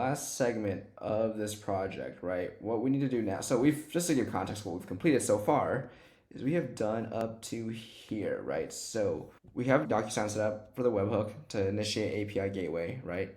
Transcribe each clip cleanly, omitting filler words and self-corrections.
last segment of this project, right? What we need to do now, so we've, just to give context, what we've completed so far is we have done up to here, right? So we have DocuSign set up for the webhook to initiate API Gateway, right?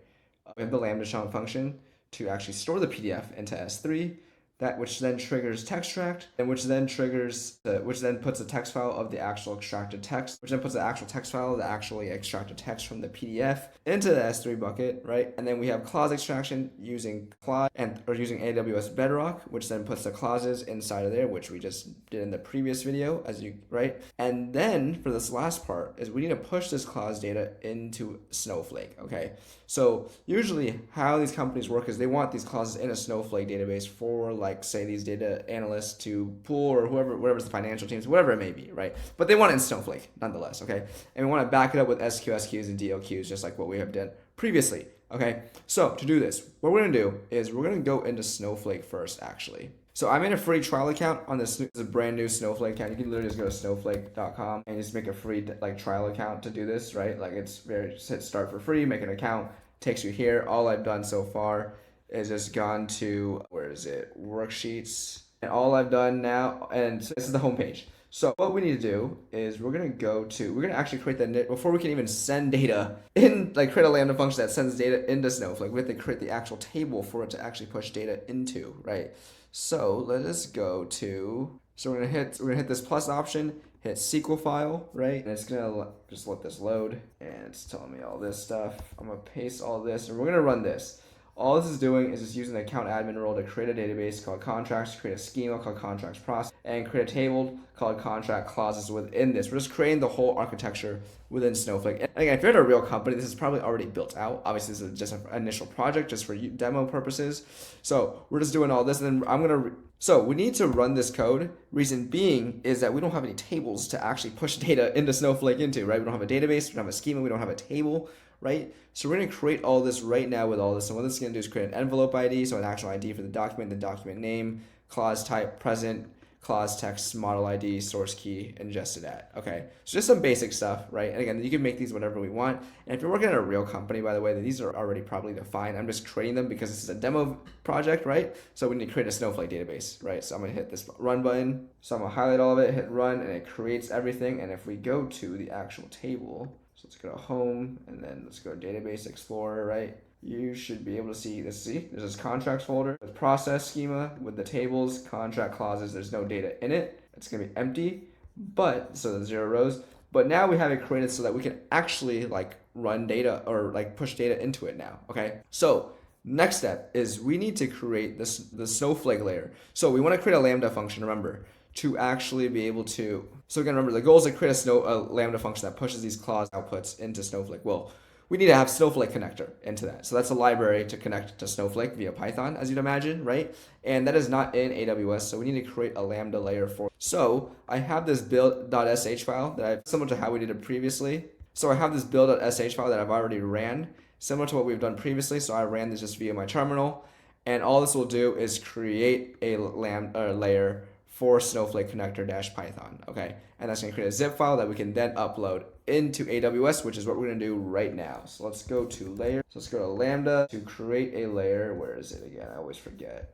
We have the Lambda function to actually store the PDF into S3, that which then triggers Textract, and which then puts a text file of the actual extracted text, which then puts the actual text file of the actually extracted text from the PDF into the S3 bucket, right? And then we have clause extraction using using AWS Bedrock, which then puts the clauses inside of there, which we just did in the previous video, right? And then for this last part is we need to push this clause data into Snowflake, okay? So usually how these companies work is they want these clauses in a Snowflake database for, like, say, these data analysts to pull, or whatever's the financial teams, whatever it may be, right? But they want it in Snowflake nonetheless, okay? And we want to back it up with SQS queues and DL queues, just like what we have done previously, okay? So to do this, what we're going to do is we're going to go into Snowflake first, actually. So I made a free trial account on this is a brand new Snowflake account. You can literally just go to snowflake.com and just make a free trial account to do this, right? Like, it's just hit start for free, make an account, takes you here. All I've done so far is just gone to, where is it, worksheets, and all I've done now, and this is the home page. So what we need to do is we're gonna actually create that before we can even send data in, like create a Lambda function that sends data into Snowflake. We have to create the actual table for it to actually push data into, right? So let us go to, so we're gonna hit this plus option, hit SQL file, right? And it's gonna just let this load, and it's telling me all this stuff. I'm gonna paste all this, and we're gonna run this. All this is doing is just using the account admin role to create a database called contracts, create a schema called contracts process, and create a table called contract clauses within this. We're just creating the whole architecture within Snowflake. And again, if you're at a real company, this is probably already built out. Obviously, this is just an initial project just for demo purposes. So we're just doing all this, and then so we need to run this code. Reason being is that we don't have any tables to actually push data into Snowflake into, right? We don't have a database, we don't have a schema, we don't have a table, right? So we're going to create all this right now with all this. And what this is going to do is create an envelope ID, so an actual ID for the document name, clause type, present, clause text, model ID, source key, ingested at. Okay, so just some basic stuff, right? And again, you can make these whatever we want. And if you're working at a real company, by the way, these are already probably defined. I'm just creating them because this is a demo project, right? So we need to create a Snowflake database, right? So I'm going to hit this run button. So I'm going to highlight all of it, hit run, and it creates everything. And if we go to the actual table, so let's go to home, and then let's go to database explorer, right? You should be able to see this. See, there's this contracts folder with process schema with the tables, contract clauses. There's no data in it. It's gonna be empty, but so there's 0 rows. But now we have it created so that we can actually like run data or like push data into it now. Okay. So next step is we need to create the Snowflake layer. So we want to create a Lambda function. Remember, to actually be able to. So again, remember the goal is to create a Lambda function that pushes these clause outputs into Snowflake. Well, we need to have Snowflake connector into that. So that's a library to connect to Snowflake via Python, as you'd imagine, right? And that is not in AWS, so we need to create a Lambda layer for it. So I have this build.sh file that I've, similar to how we did it previously. So I have this build.sh file that I've already ran, similar to what we've done previously. So I ran this just via my terminal. And all this will do is create a Lambda layer for Snowflake connector-python, okay? And that's gonna create a zip file that we can then upload into AWS, which is what we're gonna do right now. So let's go to layer. So let's go to Lambda to create a layer. Where is it again? I always forget.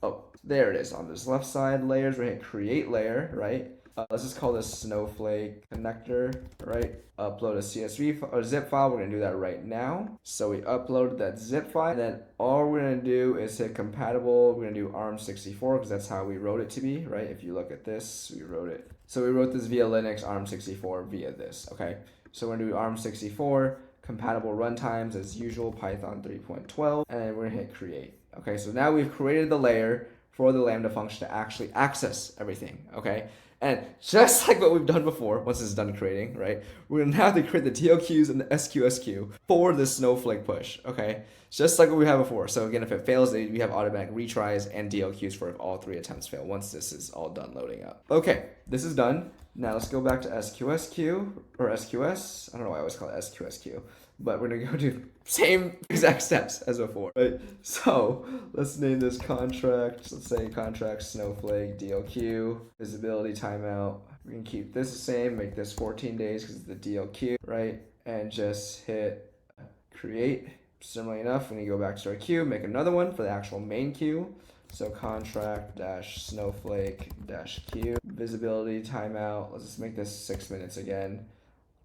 Oh, there it is on this left side, layers. We're gonna hit create layer, right? Let's just call this Snowflake connector, right? Upload a CSV or zip file. We're gonna do that right now. So we upload that zip file. And then all we're gonna do is hit compatible. We're gonna do ARM64 because that's how we wrote it to be, right? If you look at this, we wrote it. So we wrote this via Linux ARM64 via this, okay? So we're gonna do ARM64, compatible runtimes as usual, Python 3.12, and we're gonna hit create. Okay, so now we've created the layer for the Lambda function to actually access everything, okay? And just like what we've done before, once it's done creating, right, we're gonna have to create the DLQs and the SQS queue for the Snowflake push, okay? Just like what we had before. So again, if it fails, we have automatic retries and DLQs for if all 3 attempts fail once this is all done loading up. Okay, this is done. Now let's go back to SQS queue, or SQS. I don't know why I always call it SQS queue, but we're gonna go do same exact steps as before, right? So let's name this contract. Let's say contract Snowflake DLQ, visibility timeout. We can keep this the same, make this 14 days because it's the DLQ, right? And just hit create. Similarly enough, we need to go back to our queue, make another one for the actual main queue. So contract dash snowflake dash queue, visibility timeout. Let's just make this 6 minutes again.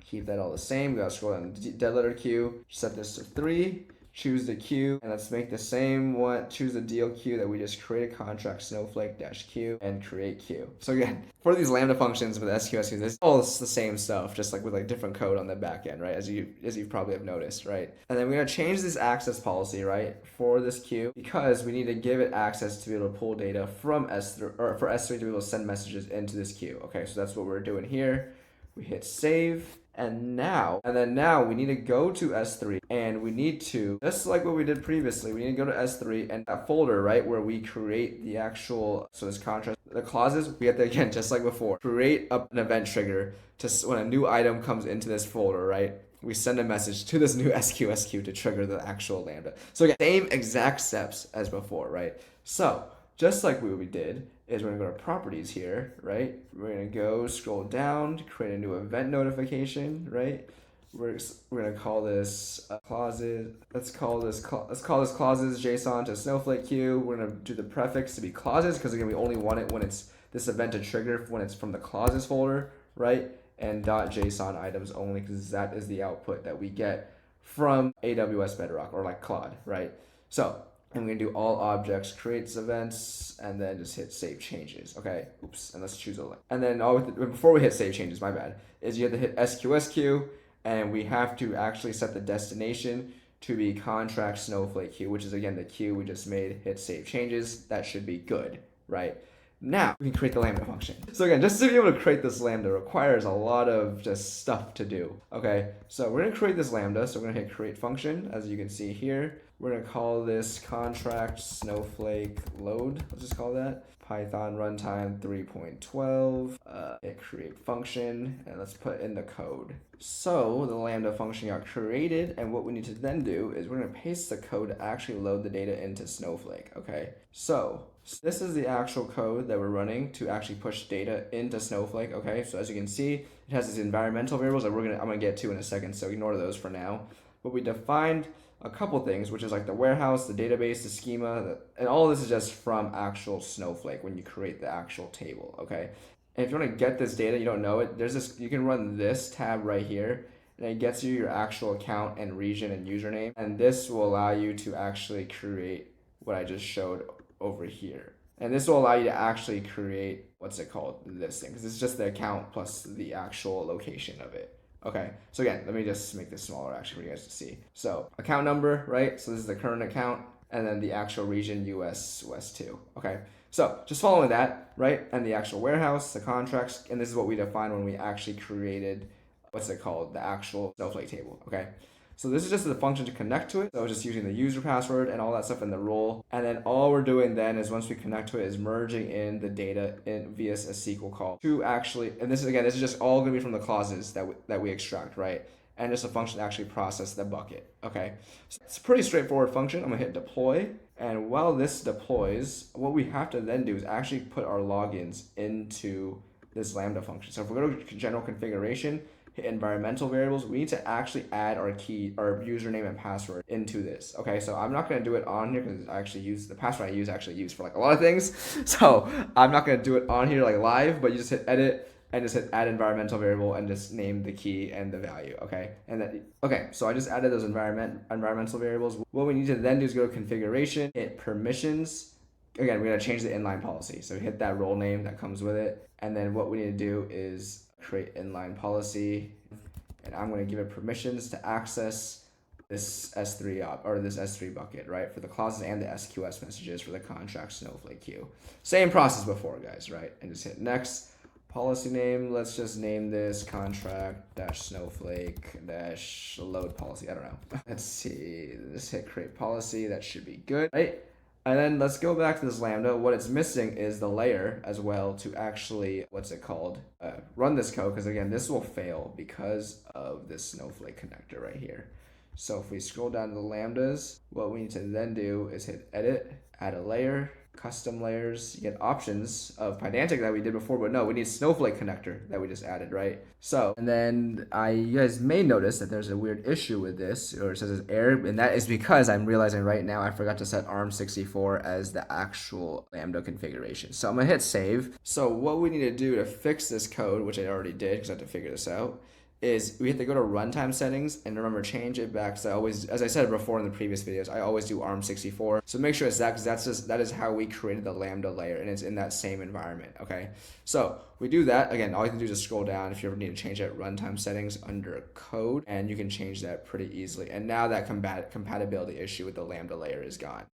Keep that all the same. We gotta scroll down the dead letter queue, set this to 3, choose the queue, and let's make the same one, choose the deal queue that we just created, contract snowflake dash queue, and create queue. So again, for these Lambda functions with SQS queues, it's all the same stuff, just like with like different code on the back end, right? As you probably have noticed, right? And then we're gonna change this access policy, right, for this queue, because we need to give it access to be able to pull data from S3, or for S3 to be able to send messages into this queue. Okay, so that's what we're doing here. We hit save. And now we need to go to S3 and we need to, just like what we did previously, we need to go to S3 and that folder, right, where we create the actual, so this contract, the clauses, we have to, again, just like before, create an event trigger to when a new item comes into this folder, right? We send a message to this new SQS queue to trigger the actual Lambda. So again, same exact steps as before, right? So just like what we did, is we're gonna go to properties here, right? We're gonna go scroll down to create a new event notification, right? We're gonna call this clauses. Let's call this clauses JSON to Snowflake queue. We're gonna do the prefix to be clauses because again we only want it when it's this event to trigger when it's from the clauses folder, right? And .json items only because that is the output that we get from AWS Bedrock or like Claude, right? So. And we're gonna do all objects, creates events, and then just hit save changes. Okay, oops, and let's choose a link. And then before we hit save changes, my bad, is you have to hit SQS queue, and we have to actually set the destination to be contract snowflake queue, which is again the queue we just made. Hit save changes. That should be good, right? Now we can create the Lambda function. So again, just to be able to create this Lambda requires a lot of just stuff to do. Okay, so we're gonna create this Lambda. So we're gonna hit create function, as you can see here. We're gonna call this contract snowflake load. Let's just call that Python runtime 3.12. Hit create function, and let's put in the code. So the Lambda function got created, and what we need to then do is we're gonna paste the code to actually load the data into Snowflake. Okay, so this is the actual code that we're running to actually push data into Snowflake. Okay, so as you can see, it has these environmental variables that I'm gonna get to in a second, so ignore those for now. But we defined a couple things, which is like the warehouse, the database, the schema, and all of this is just from actual Snowflake when you create the actual table, okay? And if you want to get this data, you don't know it, there's this, you can run this tab right here, and it gets you your actual account and region and username, and this will allow you to actually create what I just showed over here. And this will allow you to actually create, what's it called, this thing, because it's just the account plus the actual location of it. Okay, so again, let me just make this smaller actually for you guys to see. So account number, right? So this is the current account, and then the actual region, US West 2. Okay, so just following that, right? And the actual warehouse, the contracts, and this is what we defined when we actually created, what's it called, the actual Snowflake table. Okay, so this is just the function to connect to it. So just using the user password and all that stuff in the role. And then all we're doing then is once we connect to it is merging in the data via a SQL call to actually, and this is just all gonna be from the clauses that we extract, right? And just a function to actually process the bucket, okay? So it's a pretty straightforward function. I'm gonna hit deploy. And while this deploys, what we have to then do is actually put our logins into this Lambda function. So if we go to general configuration, hit environmental variables, we need to actually add our key, our username and password into this. Okay, so I'm not gonna do it on here because I actually use the password I use for like a lot of things. So I'm not gonna do it on here like live, but you just hit edit and just hit add environmental variable and just name the key and the value. Okay, and then so I just added those environmental variables. What we need to then do is go to configuration, hit permissions. Again, we're gonna change the inline policy. So hit that role name that comes with it, and then what we need to do is create inline policy, and I'm going to give it permissions to access this S3 bucket, right, for the clauses and the SQS messages for the contract Snowflake queue. Same process before, guys, right? And just hit next. Policy name, let's just name this contract-snowflake-load policy. I don't know. Let's see. Just hit create policy. That should be good, right? And then let's go back to this Lambda. What it's missing is the layer as well to actually, run this code. Because again, this will fail because of this Snowflake connector right here. So if we scroll down to the lambdas, what we need to then do is hit edit, add a layer, custom layers. You get options of Pydantic that we did before, but no, we need Snowflake connector that we just added, right? So, and then you guys may notice that there's a weird issue with this, or it says it's error, and that is because I'm realizing right now I forgot to set ARM64 as the actual Lambda configuration. So I'm gonna hit save. So what we need to do to fix this code, which I already did because I had to figure this out, is we have to go to runtime settings and remember change it back. So I always, as I said before in the previous videos, I always do ARM64. So make sure it's that, because that is how we created the Lambda layer, and it's in that same environment. Okay, so we do that again. All you can do is just scroll down if you ever need to change that runtime settings under code, and you can change that pretty easily. And now that compatibility issue with the Lambda layer is gone.